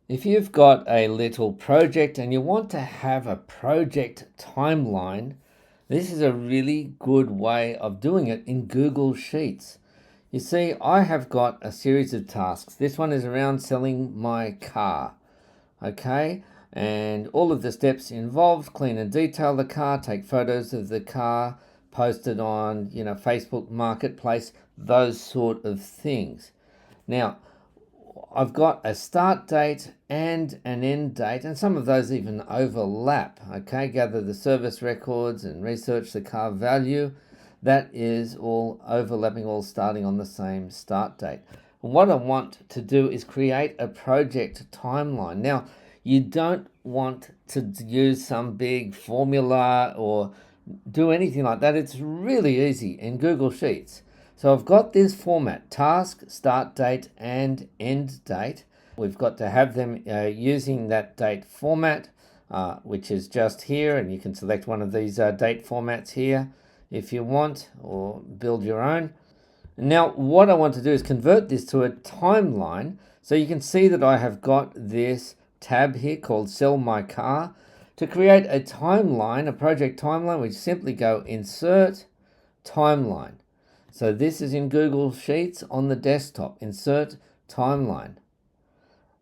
If you've got a little project and you want to have a project timeline, this is a really good way of doing it in Google Sheets. You see, I have got a series of tasks. This one is around selling my car, okay? And all of the steps involved: clean and detail the car, take photos of the car, post it on, Facebook Marketplace, those sort of things. Now, I've got a start date and an end date, and some of those even overlap. Okay, gather the service records and research the car value. That is all overlapping, all starting on the same start date. And what I want to do is create a project timeline. Now, you don't want to use some big formula or do anything like that. It's really easy in Google Sheets. So I've got this format: task, start date, and end date. We've got to have them using that date format, which is just here, and you can select one of these date formats here if you want, or build your own. Now, what I want to do is convert this to a timeline. So you can see that I have got this tab here called Sell My Car. To create a timeline, a project timeline, we simply go Insert, Timeline. So this is in Google Sheets on the desktop. Insert timeline.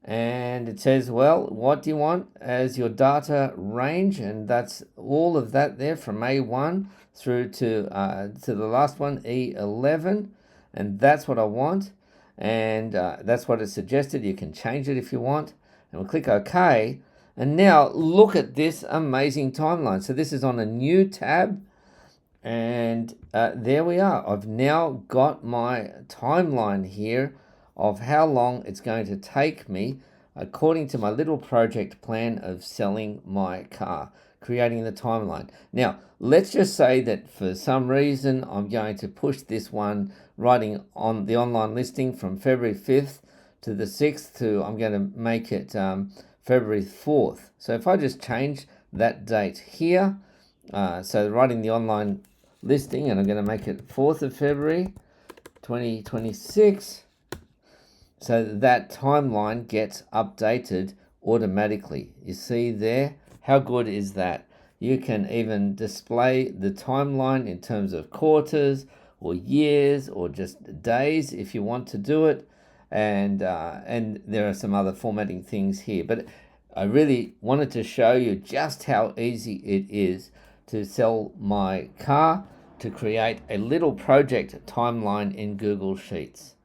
And it says, well, what do you want as your data range? And that's all of that there from A1 through to the last one, E11. And that's what I want. And that's what it suggested. You can change it if you want. And we'll click OK. And now look at this amazing timeline. So this is on a new tab. And there we are. I've now got my timeline here of how long it's going to take me according to my little project plan of selling my car, creating the timeline. Now, let's just say that for some reason I'm going to push this one, writing on the online listing from February 5th to the 6th to, I'm going to make it February 4th. So if I just change that date here, so writing the online listing, and I'm going to make it 4th of February 2026, so that timeline gets updated automatically. You see there? How good is that? You can even display the timeline in terms of quarters or years or just days if you want to do it. And there are some other formatting things here. But I really wanted to show you just how easy it is to sell my car, to create a little project timeline in Google Sheets.